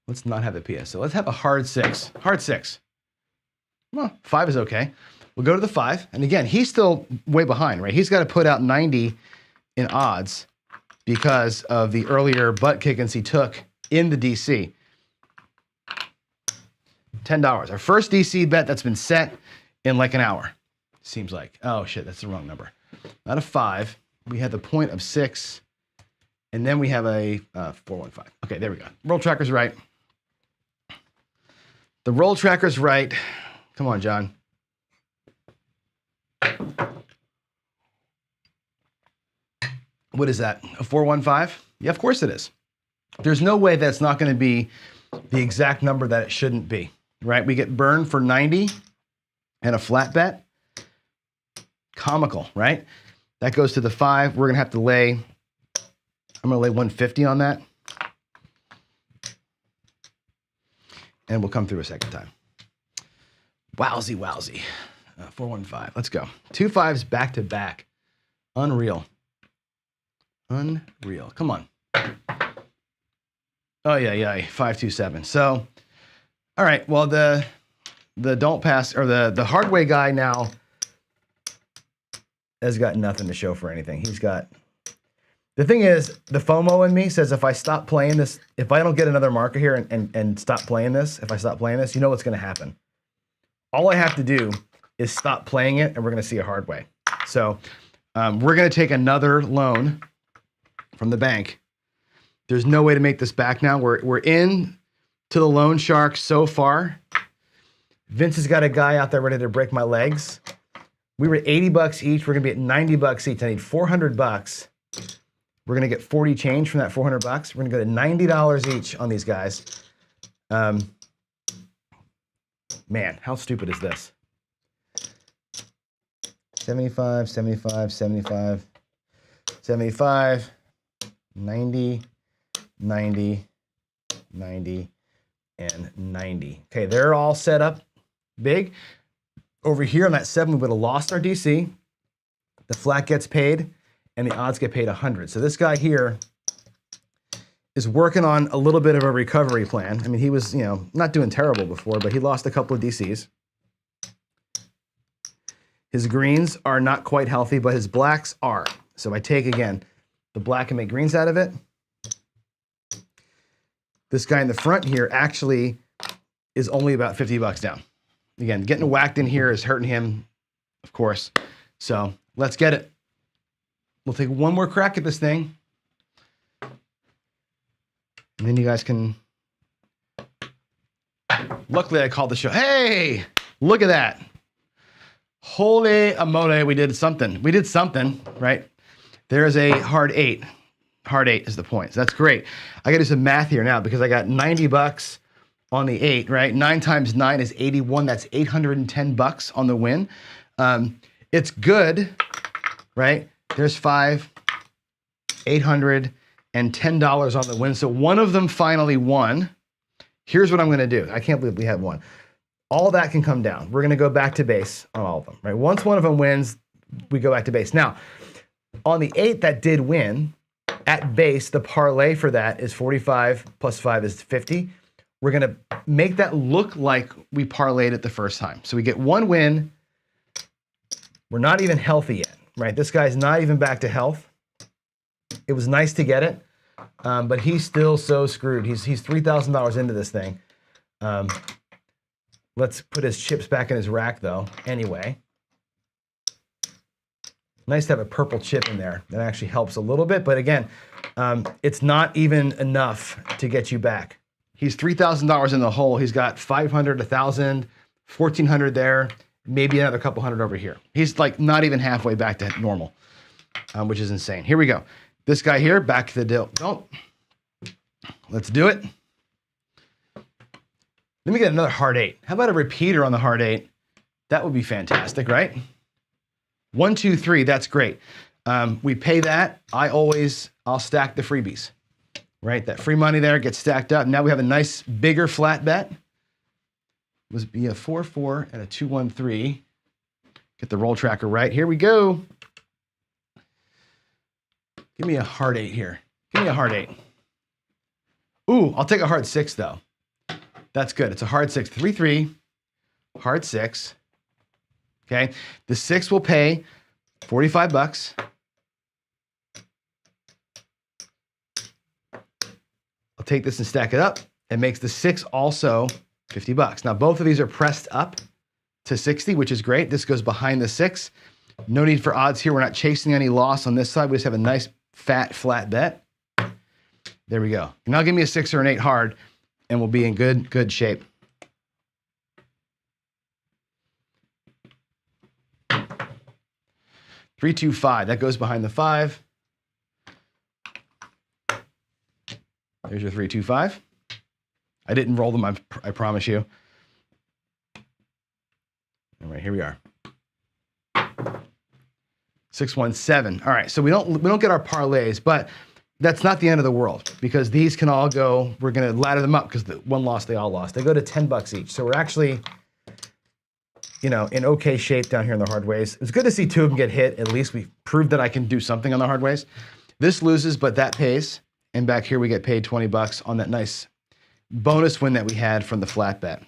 Let's not have a PSO. Let's have a hard 6. Hard 6. Well, 5 is okay. We'll go to the 5. And again, he's still way behind, right? He's got to put out 90 in odds because of the earlier butt kickings he took in the DC. $10. Our first DC bet that's been set in like an hour. Seems like. Oh shit, that's the wrong number. Not a 5. We had the point of 6. And then we have a 415. Okay, there we go. Roll tracker's right. The roll tracker's right. Come on, John. What is that? A 415? Yeah, of course it is. There's no way that's not going to be the exact number that it shouldn't be, right? We get burned for 90 and a flat bet. Comical, right? That goes to the 5. We're going to have to lay, I'm going to lay 150 on that. And we'll come through a second time. Wowsy, wowsy. 415. Let's go. 2 5s back to back. Unreal. Unreal. Come on. Oh, yeah. 5 2 7. So, all right. Well, the don't pass, or the hardway guy now has got nothing to show for anything. He's got, the thing is, the FOMO in me says if I stop playing this, if I don't get another marker here and stop playing this, if I stop playing this, you know what's going to happen. All I have to do is stop playing it, and we're going to see a hard way. So we're going to take another loan from the bank. There's no way to make this back now. We're in to the loan shark so far. Vince has got a guy out there ready to break my legs. We were at $80 each. We're going to be at $90 each. I need $400. We're going to get 40 change from that $400. We're going to go to $90 each on these guys. Man, how stupid is this? 75, 75, 75, 75, 90, 90, 90, and 90. Okay, they're all set up big. Over here on that 7, we would have lost our DC. The flat gets paid, and the odds get paid 100. So this guy here is working on a little bit of a recovery plan. I mean, he was, not doing terrible before, but he lost a couple of DCs. His greens are not quite healthy, but his blacks are. So I take, again, the black and make greens out of it. This guy in the front here actually is only about $50 down. Again, getting whacked in here is hurting him, of course. So let's get it. We'll take one more crack at this thing. And then you guys can... Luckily, I called the show. Hey, look at that. Holy amore, we did something. We did something, right? There's a hard 8. hard 8 is the point. So that's great. I got to do some math here now because I got 90 bucks on the 8, right? 9 times 9 is 81. That's 810 bucks on the win. It's good, right? There's 5, $810 on the win. So one of them finally won. Here's what I'm going to do. I can't believe we had one. All that can come down. We're going to go back to base on all of them, right? Once one of them wins, we go back to base. Now, on the 8 that did win, at base, the parlay for that is 45 plus 5 is 50. We're going to make that look like we parlayed it the first time. So we get one win. We're not even healthy yet, right? This guy's not even back to health. It was nice to get it, but he's still so screwed. He's $3,000 into this thing. Let's put his chips back in his rack, though, anyway. Nice to have a purple chip in there. That actually helps a little bit, but again, it's not even enough to get you back. He's $3,000 in the hole. He's got 500, 1,000, 1,400 there, maybe another couple hundred over here. He's like not even halfway back to normal, which is insane. Here we go. This guy here, back to the deal. Don't. Let's do it. Let me get another hard 8. How about a repeater on the hard 8? That would be fantastic, right? 1, 2, 3, that's great. We pay that. I'll stack the freebies, right? That free money there gets stacked up. Now we have a nice bigger flat bet. It was be a 4, 4 and a 2, 1, 3. Get the roll tracker right. Here we go. Give me a hard 8 here. Give me a hard 8. Ooh, I'll take a hard 6 though. That's good. It's a hard 6. 3, 3, hard 6. Okay. The 6 will pay 45 bucks. I'll take this and stack it up. It makes the 6 also 50 bucks. Now, both of these are pressed up to 60, which is great. This goes behind the 6. No need for odds here. We're not chasing any loss on this side. We just have a nice fat flat bet. There we go. Now give me a 6 or an 8 hard, and we'll be in good shape. Three, 2, 5. That goes behind the 5. There's your 3, 2, 5. I didn't roll them, I promise you. All right, here we are. 6, 1, 7. All right, so we don't get our parlays, but that's not the end of the world because these can all go. We're going to ladder them up because the one loss, they all lost. They go to 10 bucks each. So we're actually, in okay shape down here in the hardways. It's good to see 2 of them get hit. At least we proved that I can do something on the hardways. This loses, but that pays. And back here we get paid 20 bucks on that nice bonus win that we had from the flat bet.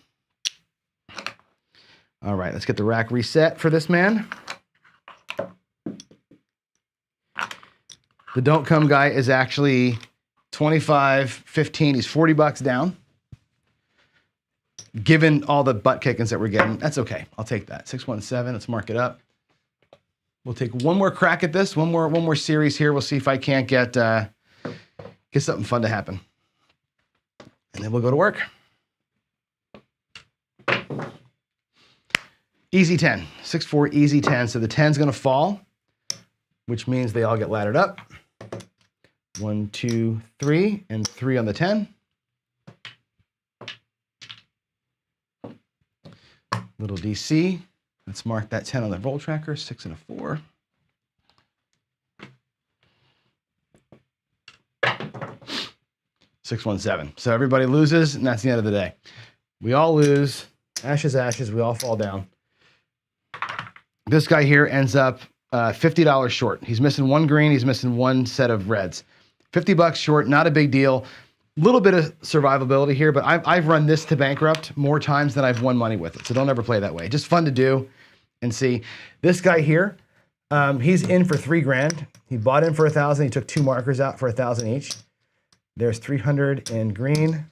All right, let's get the rack reset for this man. The don't come guy is actually 25, 15. He's 40 bucks down. Given all the butt kickings that we're getting, that's okay. I'll take that. 617. Let's mark it up. We'll take one more crack at this. One more series here. We'll see if I can't get something fun to happen, and then we'll go to work. Easy 10. 6, 4, easy 10. So the 10's going to fall, which means they all get laddered up. 1, 2, 3, and 3 on the 10. Little DC. Let's mark that 10 on the roll tracker. 6 and a 4. Six, 1, 7. So everybody loses, and that's the end of the day. We all lose. Ashes, ashes. We all fall down. This guy here ends up $50 short. He's missing 1 green. He's missing 1 set of reds. 50 bucks short, not a big deal. Little bit of survivability here, but I've run this to bankrupt more times than I've won money with it. So don't ever play that way. Just fun to do and see. This guy here, he's in for $3,000. He bought in for 1,000. He took 2 markers out for 1,000 each. There's 300 in green.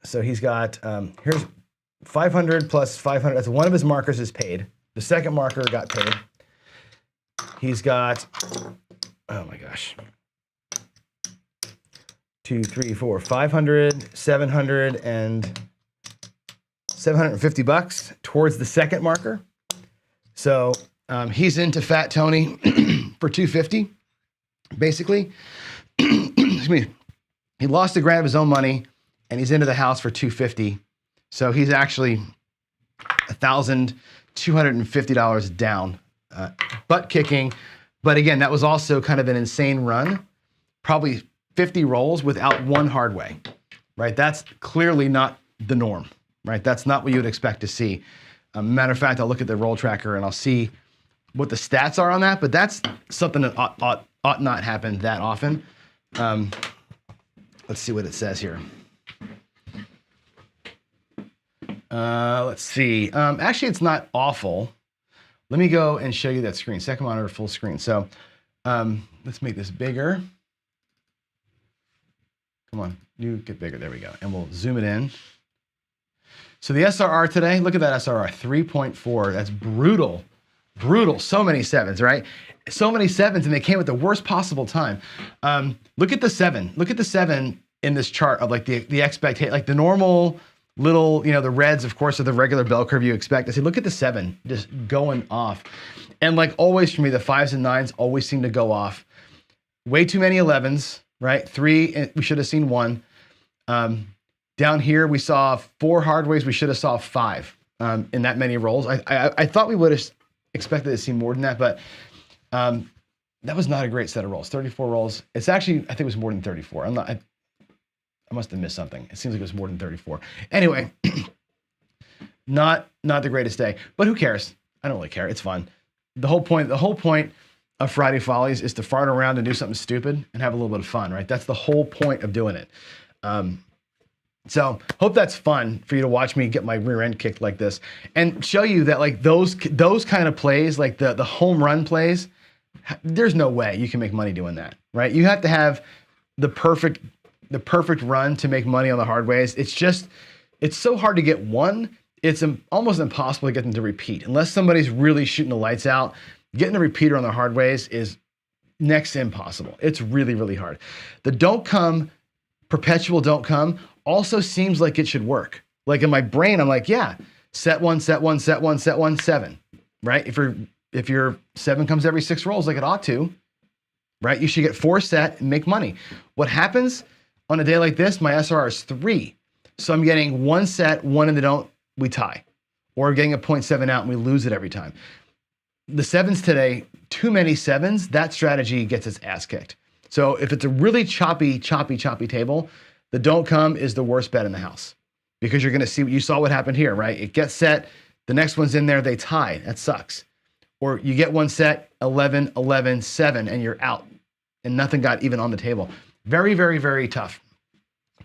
So he's got, here's 500 plus 500. That's one of his markers is paid. The second marker got paid. He's got, oh my gosh, 2, 3, 4, 500, 700, and 750 bucks towards the second marker. So He's into Fat Tony for 250, basically. Excuse me. He lost $1,000 of his own money, and he's into the house for 250. So he's actually $1,250 down, butt kicking. But again, that was also kind of an insane run, probably 50 rolls without one hard way, right? That's clearly not the norm, right? That's not what you would expect to see. Matter of fact, I'll look at the roll tracker and I'll see what the stats are on that, but that's something that ought not happen that often. Let's see what it says here. Let's see. Actually, it's not awful. Let me go and show you that screen. Second monitor, full screen. So let's make this bigger. Come on, you get bigger. There we go. And we'll zoom it in. So the SRR today, look at that SRR, 3.4. That's brutal, brutal. So many sevens, right? So many sevens, and they came at the worst possible time. Look at the 7. Look at the 7 in this chart of like the expectation, like the normal little, the reds, of course, are the regular bell curve you expect. I say, look at the 7 just going off. And like always for me, the 5s and 9s always seem to go off. Way too many 11s, right? 3, we should have seen 1. Down here, we saw 4 hardways. We should have saw 5 in that many rolls. I thought we would have expected to see more than that, but that was not a great set of rolls. 34 rolls. It's actually, I think it was more than 34. I must have missed something. It seems like it was more than 34. Anyway, not the greatest day, but who cares? I don't really care. It's fun. The whole point of Friday Follies is to fart around and do something stupid and have a little bit of fun, right? That's the whole point of doing it. So hope that's fun for you to watch me get my rear end kicked like this and show you that like those kind of plays, like the home run plays, there's no way you can make money doing that, right? You have to have the perfect run to make money on the hard ways. It's so hard to get one. It's almost impossible to get them to repeat unless somebody's really shooting the lights out. Getting a repeater on the hard ways is next to impossible. It's really, really hard. The perpetual don't come also seems like it should work. Like in my brain, I'm like, yeah, set 1, set 1, set 1, set 1, 7, right? If your 7 comes every 6 rolls like it ought to, right? You should get 4 set and make money. What happens on a day like this, my SRR is 3. So I'm getting 1 set, 1 in the don't, we tie. Or getting a 0.7 out and we lose it every time. The 7s today, too many 7s, that strategy gets its ass kicked. So if it's a really choppy table, the don't come is the worst bet in the house because you're going to see you saw what happened here, right? It gets set. The next one's in there. They tie. That sucks. Or you get 1 set, 11, 11, 7, and you're out and nothing got even on the table. Very, very, very tough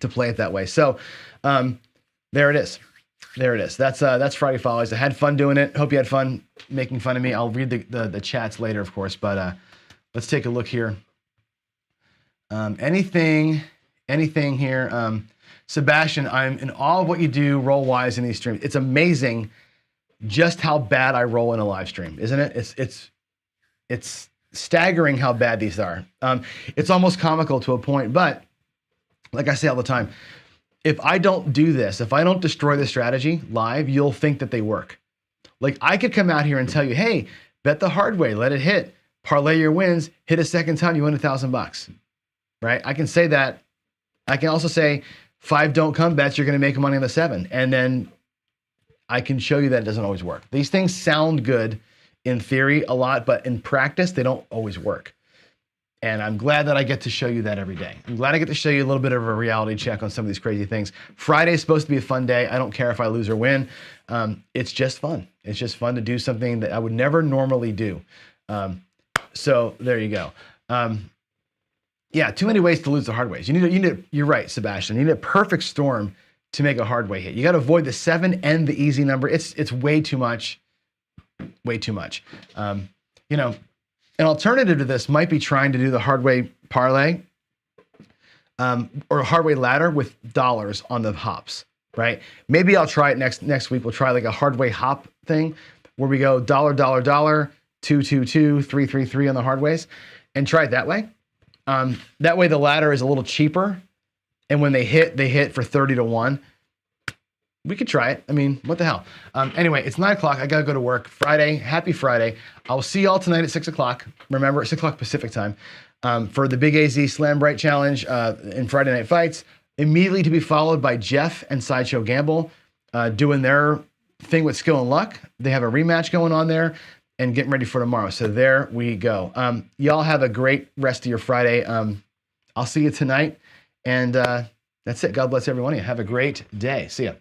to play it that way. So there it is. There it is. That's Friday Follies. I had fun doing it. Hope you had fun making fun of me. I'll read the chats later, of course, but let's take a look here. Anything here? Sebastian, I'm in awe of what you do roll-wise in these streams. It's amazing just how bad I roll in a live stream, isn't it? It's staggering how bad these are. It's almost comical to a point, but like I say all the time, if I don't do this, if I don't destroy the strategy live, you'll think that they work. Like I could come out here and tell you, hey, bet the hard way, let it hit, parlay your wins, hit a second time, you win $1,000, right? I can say that. I can also say 5 don't come bets, you're going to make money on the 7. And then I can show you that it doesn't always work. These things sound good in theory a lot, but in practice, they don't always work. And I'm glad that I get to show you that every day. I'm glad I get to show you a little bit of a reality check on some of these crazy things. Friday is supposed to be a fun day. I don't care if I lose or win. It's just fun. It's just fun to do something that I would never normally do. So there you go. Yeah, too many ways to lose the hard ways. You're right, Sebastian. You need a perfect storm to make a hard way hit. You got to avoid the 7 and the easy number. It's way too much. Way too much. An alternative to this might be trying to do the hardway parlay or hardway ladder with dollars on the hops, right? Maybe I'll try it next week. We'll try like a hardway hop thing where we go $, $, $, 2, 2, 2, 3, 3, 3 on the hardways and try it that way. That way the ladder is a little cheaper. And when they hit for 30 to 1. we could try it. I mean, what the hell? Anyway, it's 9 o'clock. I got to go to work. Friday. Happy Friday. I'll see y'all tonight at 6 o'clock. Remember, 6 o'clock Pacific time for the Big AZ Slam Bright Challenge in Friday Night Fights. Immediately to be followed by Jeff and Sideshow Gamble doing their thing with Skill and Luck. They have a rematch going on there and getting ready for tomorrow. So there we go. Y'all have a great rest of your Friday. I'll see you tonight. And that's it. God bless everyone. Have a great day. See ya.